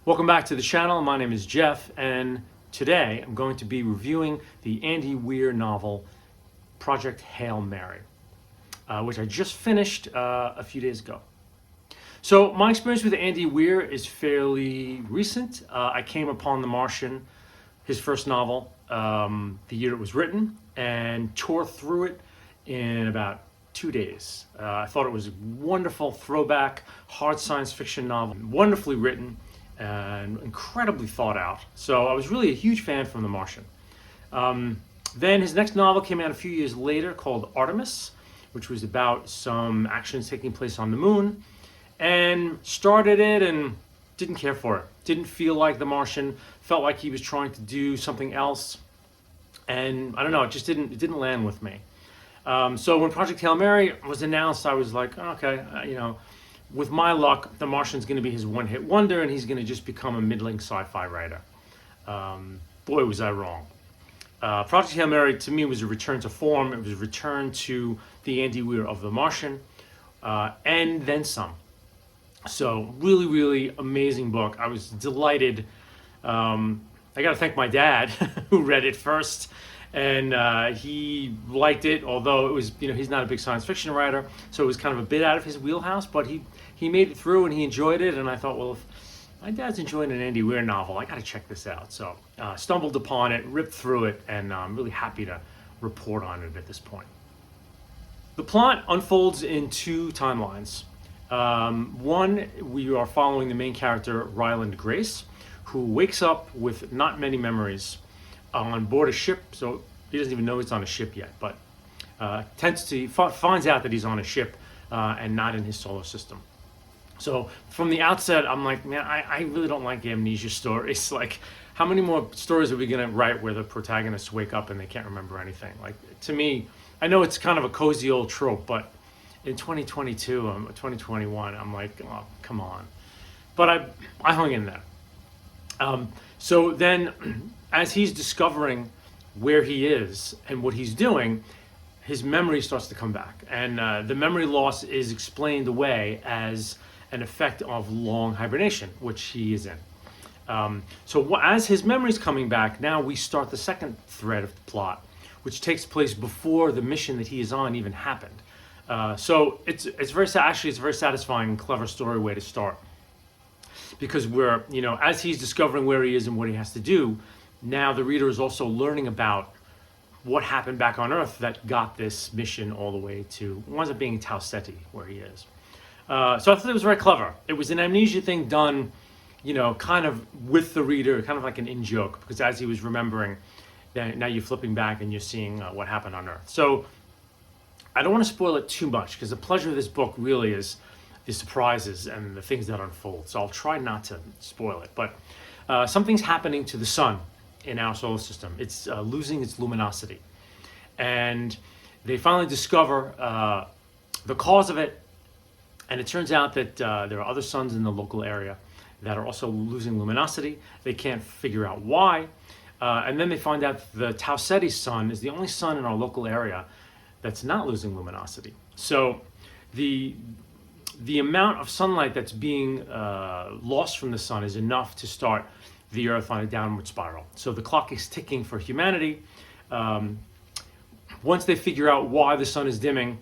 Welcome back to the channel. My name is Jeff, and today I'm going to be reviewing the Andy Weir novel Project Hail Mary, which I just finished a few days ago. So my experience with Andy Weir is fairly recent. I came upon The Martian, his first novel, the year it was written, and tore through it in about 2 days. I thought it was a wonderful throwback, hard science fiction novel, wonderfully written, and incredibly thought out. So I was really a huge fan from The Martian. Then his next novel came out a few years later called Artemis, which was about some actions taking place on the moon, and started it and didn't care for it. Didn't feel like The Martian, felt like he was trying to do something else, and I don't know, it didn't land with me. So when Project Hail Mary was announced, I was like, okay, with my luck, The Martian's going to be his one-hit wonder, and he's going to just become a middling sci-fi writer. Boy, was I wrong. Project Hail Mary, to me, was a return to form. It was a return to the Andy Weir of The Martian, and then some. So really, really amazing book. I was delighted. I got to thank my dad, who read it first, and he liked it, although it was, he's not a big science fiction writer, so it was kind of a bit out of his wheelhouse, but he made it through and he enjoyed it, and I thought, well, if my dad's enjoying an Andy Weir novel, I gotta check this out. So stumbled upon it, ripped through it, and I'm really happy to report on it at this point. The plot unfolds in two timelines. One, we are following the main character, Ryland Grace, who wakes up with not many memories on board a ship. So he doesn't even know he's on a ship yet, but finds out that he's on a ship and not in his solar system. So from the outset, I'm like, man, I really don't like amnesia stories. Like, how many more stories are we gonna write where the protagonists wake up and they can't remember anything? Like, to me, I know it's kind of a cozy old trope, but in 2022, 2021, I'm like, oh, come on. But I hung in there. So then, as he's discovering where he is and what he's doing, his memory starts to come back. And the memory loss is explained away as an effect of long hibernation, which he is in. So as his memory's coming back, now we start the second thread of the plot, which takes place before the mission that he is on even happened. So it's a very satisfying and clever story way to start. Because we're, as he's discovering where he is and what he has to do, now the reader is also learning about what happened back on Earth that got this mission all the way to, winds up being Tau Ceti, where he is. So I thought it was very clever. It was an amnesia thing done, kind of with the reader, kind of like an in-joke, because as he was remembering, now you're flipping back and you're seeing what happened on Earth. So I don't want to spoil it too much, because the pleasure of this book really is the surprises and the things that unfold. So I'll try not to spoil it. But something's happening to the sun in our solar system. It's losing its luminosity. And they finally discover the cause of it. And it turns out that there are other suns in the local area that are also losing luminosity. They can't figure out why. And then they find out the Tau Ceti sun is the only sun in our local area that's not losing luminosity. So the amount of sunlight that's being lost from the sun is enough to start the Earth on a downward spiral. So the clock is ticking for humanity. Once they figure out why the sun is dimming,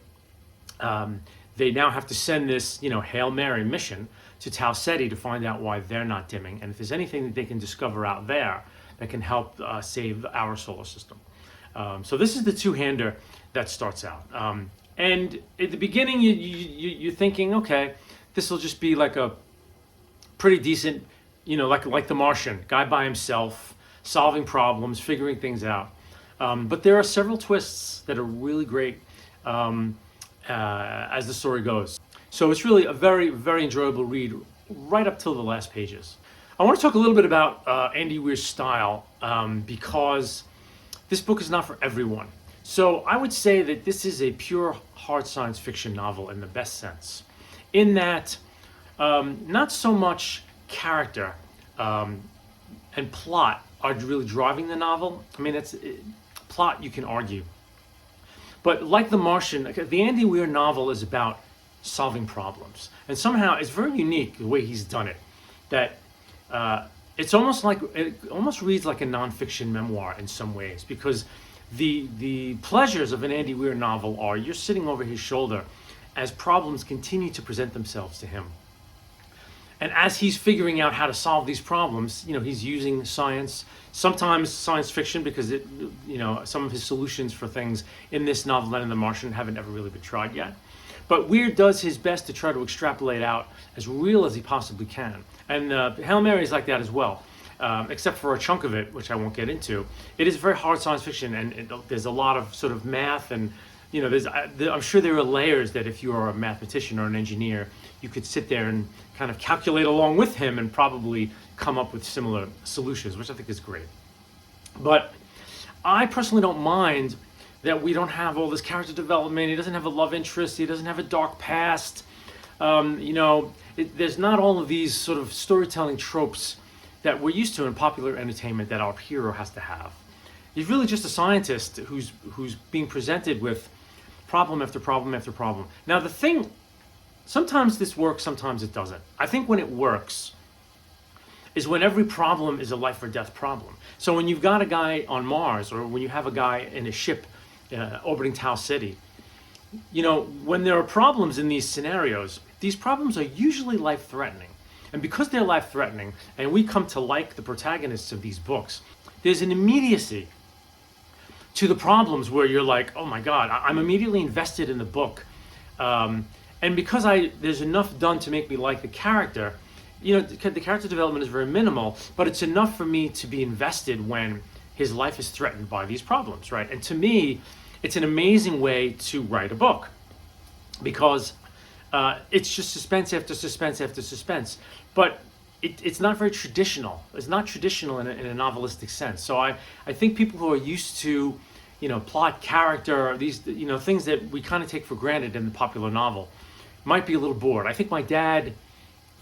they now have to send this, Hail Mary mission to Tau Ceti to find out why they're not dimming, and if there's anything that they can discover out there that can help save our solar system. So this is the two-hander that starts out. And at the beginning, you're thinking, okay, this will just be like a pretty decent, like The Martian, guy by himself, solving problems, figuring things out. But there are several twists that are really great as the story goes. So it's really a very, very enjoyable read right up till the last pages. I want to talk a little bit about Andy Weir's style because this book is not for everyone. So I would say that this is a pure hard science fiction novel in the best sense, in that not so much character and plot are really driving the novel. I mean, plot you can argue. But like The Martian, the Andy Weir novel is about solving problems. And somehow it's very unique the way he's done it, that it's almost like it almost reads like a nonfiction memoir in some ways, because the pleasures of an Andy Weir novel are you're sitting over his shoulder as problems continue to present themselves to him. And as he's figuring out how to solve these problems, he's using science, sometimes science fiction, because some of his solutions for things in this novel and in The Martian haven't ever really been tried yet. But Weir does his best to try to extrapolate out as real as he possibly can. And Hail Mary is like that as well, except for a chunk of it, which I won't get into. It is very hard science fiction, and there's a lot of sort of math, and I'm sure there are layers that if you are a mathematician or an engineer, you could sit there and kind of calculate along with him and probably come up with similar solutions, which I think is great. But I personally don't mind that we don't have all this character development. He doesn't have a love interest. He doesn't have a dark past. There's not all of these sort of storytelling tropes that we're used to in popular entertainment that our hero has to have. He's really just a scientist who's being presented with problem after problem after problem. Now the thing, sometimes this works, sometimes it doesn't. I think when it works is when every problem is a life or death problem. So when you've got a guy on Mars, or when you have a guy in a ship orbiting Tau City, when there are problems in these scenarios, these problems are usually life-threatening. And because they're life-threatening, and we come to like the protagonists of these books, there's an immediacy to the problems where you're like, oh my God, I'm immediately invested in the book. And because there's enough done to make me like the character, the character development is very minimal, but it's enough for me to be invested when his life is threatened by these problems, right? And to me, it's an amazing way to write a book, because it's just suspense after suspense after suspense. But it's not very traditional. It's not traditional in a novelistic sense. So I think people who are used to, plot, character, these, things that we kind of take for granted in the popular novel, might be a little bored. I think my dad,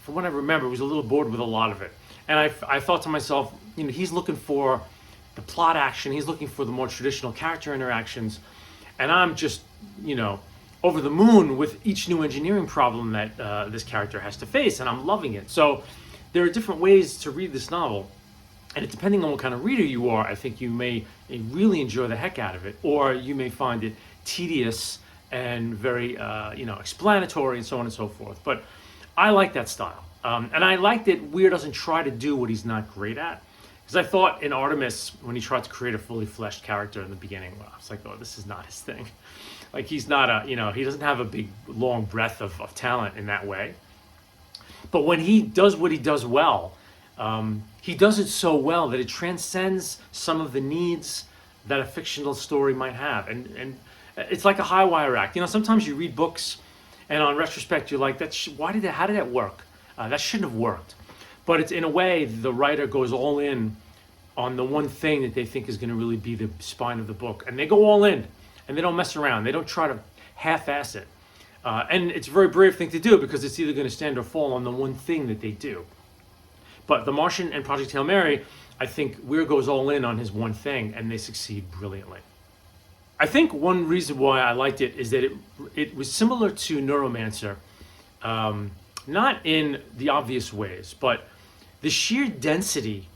from what I remember, was a little bored with a lot of it. And I thought to myself, he's looking for the plot action. He's looking for the more traditional character interactions. And I'm just, over the moon with each new engineering problem that this character has to face, and I'm loving it. So there are different ways to read this novel, and depending on what kind of reader you are, I think you may really enjoy the heck out of it, or you may find it tedious and very explanatory and so on and so forth. But I like that style, and I like that Weir doesn't try to do what he's not great at. Because I thought in Artemis, when he tried to create a fully fleshed character in the beginning, I was like, oh, this is not his thing. Like, he's not he doesn't have a big, long breadth of talent in that way. But when he does what he does well, he does it so well that it transcends some of the needs that a fictional story might have. And it's like a high wire act. Sometimes you read books, and on retrospect, you're like, how did that work? That shouldn't have worked. But it's, in a way, the writer goes all in on the one thing that they think is going to really be the spine of the book. And they go all in, and they don't mess around. They don't try to half-ass it. And it's a very brave thing to do, because it's either going to stand or fall on the one thing that they do. But The Martian and Project Hail Mary, I think Weir goes all in on his one thing, and they succeed brilliantly. I think one reason why I liked it is that it was similar to Neuromancer, not in the obvious ways, but the sheer density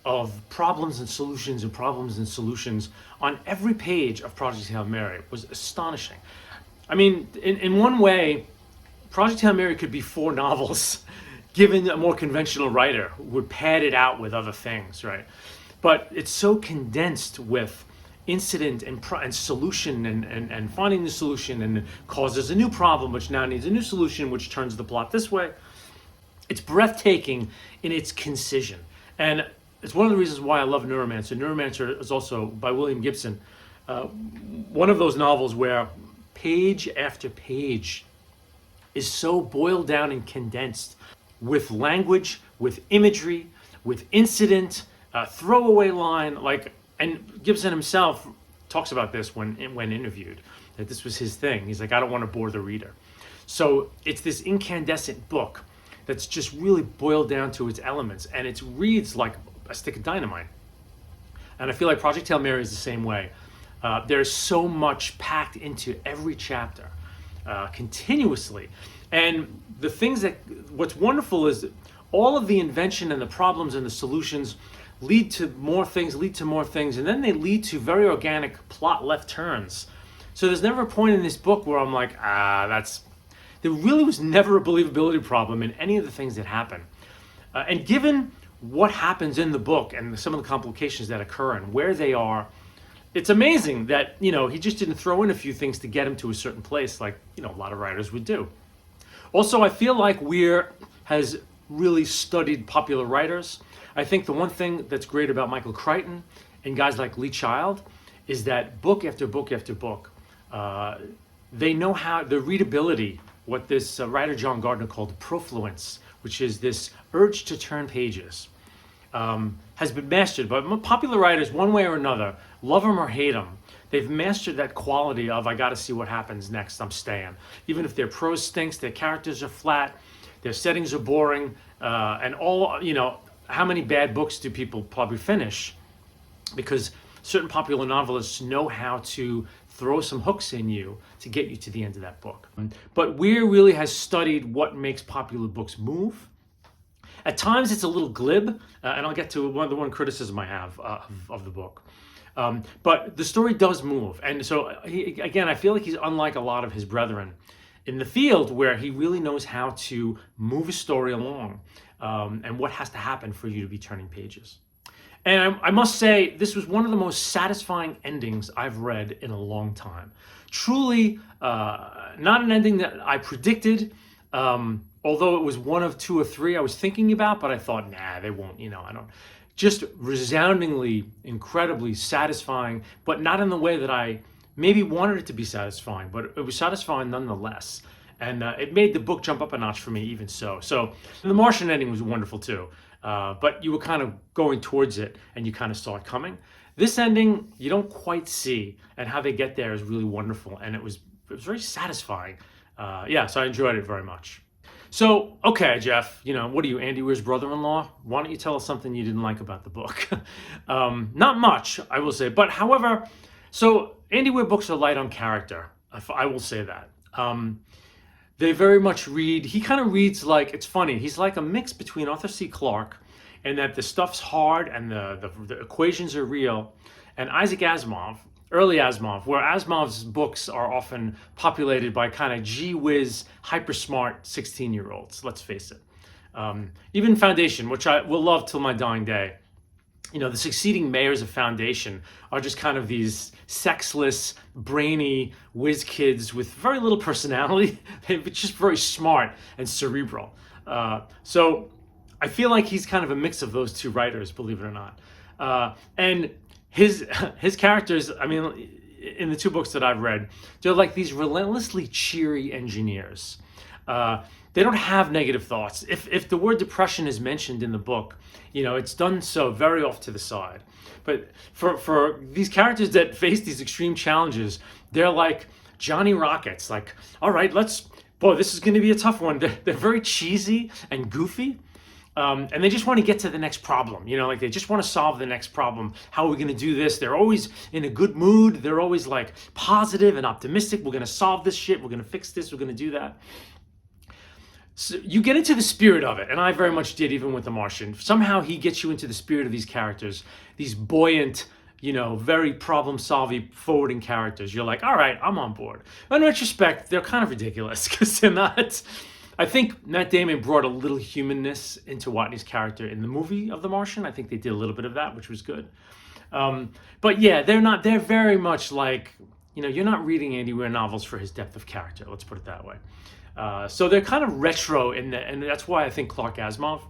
of problems and solutions on every page of Project Hail Mary was astonishing. I mean, in one way, Project Hail Mary could be 4 novels, given a more conventional writer who would pad it out with other things, right? But it's so condensed with incident and solution and finding the solution, and causes a new problem, which now needs a new solution, which turns the plot this way. It's breathtaking in its concision. And it's one of the reasons why I love Neuromancer. Neuromancer is also by William Gibson, one of those novels where page after page is so boiled down and condensed with language, with imagery, with incident, throwaway line, and Gibson himself talks about this when interviewed, that this was his thing. He's like, I don't want to bore the reader. So it's this incandescent book that's just really boiled down to its elements, and it reads like a stick of dynamite. And I feel like Project Hail Mary is the same way. There's so much packed into every chapter, continuously. And what's wonderful is all of the invention and the problems and the solutions lead to more things, and then they lead to very organic plot left turns. So there's never a point in this book where I'm like, there really was never a believability problem in any of the things that happen. And given what happens in the book and some of the complications that occur and where they are, it's amazing that, he just didn't throw in a few things to get him to a certain place like, a lot of writers would do. Also, I feel like Weir has really studied popular writers. I think the one thing that's great about Michael Crichton and guys like Lee Child is that book after book after book, they know how, the readability, what this writer John Gardner called profluence, which is this urge to turn pages, has been mastered. But popular writers, one way or another, love them or hate them, they've mastered that quality of, I got to see what happens next, I'm staying. Even if their prose stinks, their characters are flat, their settings are boring, and all, how many bad books do people probably finish? Because certain popular novelists know how to throw some hooks in you to get you to the end of that book. But Weir really has studied what makes popular books move. At times it's a little glib, and I'll get to one criticism I have of the book. But the story does move. And so, I feel like he's unlike a lot of his brethren in the field, where he really knows how to move a story along, and what has to happen for you to be turning pages. And I must say, this was one of the most satisfying endings I've read in a long time. Truly, not an ending that I predicted, although it was one of two or three I was thinking about, but I thought, nah, they won't, I don't. Just resoundingly, incredibly satisfying, but not in the way that I maybe wanted it to be satisfying, but it was satisfying nonetheless. And it made the book jump up a notch for me even so. So the Martian ending was wonderful too. But you were kind of going towards it and you kind of saw it coming. This ending, you don't quite see, and how they get there is really wonderful. And it was very satisfying. So I enjoyed it very much. So, okay, Jeff, what are you, Andy Weir's brother-in-law? Why don't you tell us something you didn't like about the book? Not much, I will say. But however, so Andy Weir books are light on character. I will say that. They very much read, he kind of reads like, it's funny, he's like a mix between Arthur C. Clarke, and that the stuff's hard and the equations are real, and Isaac Asimov, early Asimov, where Asimov's books are often populated by kind of gee whiz, hyper smart 16-year-olds, let's face it. Even Foundation, which I will love till my dying day. The succeeding mayors of Foundation are just kind of these sexless, brainy whiz kids with very little personality, but just very smart and cerebral. So I feel like he's kind of a mix of those two writers, believe it or not. And his characters, in the two books that I've read, they're like these relentlessly cheery engineers. They don't have negative thoughts. If the word depression is mentioned in the book, it's done so very off to the side. But for these characters that face these extreme challenges, they're like Johnny Rockets. Like, all right, this is going to be a tough one. They're very cheesy and goofy. And they just want to get to the next problem. They just want to solve the next problem. How are we going to do this? They're always in a good mood. They're always like positive and optimistic. We're going to solve this shit. We're going to fix this. We're going to do that. So you get into the spirit of it, and I very much did, even with The Martian. Somehow he gets you into the spirit of these characters, these buoyant, very problem-solving, forwarding characters. You're like, all right, I'm on board. In retrospect, they're kind of ridiculous because they're not. I think Matt Damon brought a little humanness into Watney's character in the movie of The Martian. I think they did a little bit of that, which was good. But yeah, they're very much like, you're not reading Andy Weir novels for his depth of character. Let's put it that way. So they're kind of retro and that's why I think Clark Asimov,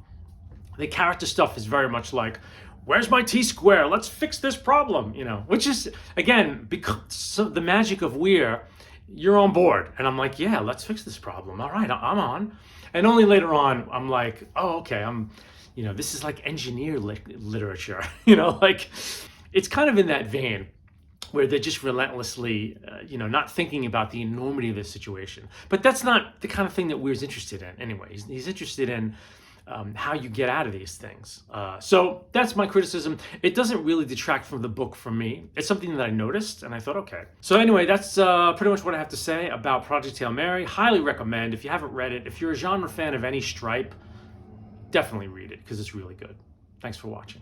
the character stuff is very much like, where's my T-square? Let's fix this problem, which is, again, because the magic of Weir, you're on board. And I'm like, yeah, let's fix this problem. All right, I'm on. And only later on, I'm like, oh, okay, this is like engineer literature, it's kind of in that vein, where they're just relentlessly, not thinking about the enormity of the situation. But that's not the kind of thing that Weir's interested in anyway. He's interested in how you get out of these things. So that's my criticism. It doesn't really detract from the book for me. It's something that I noticed, and I thought, okay. So anyway, that's pretty much what I have to say about Project Hail Mary. Highly recommend if you haven't read it. If you're a genre fan of any stripe, definitely read it because it's really good. Thanks for watching.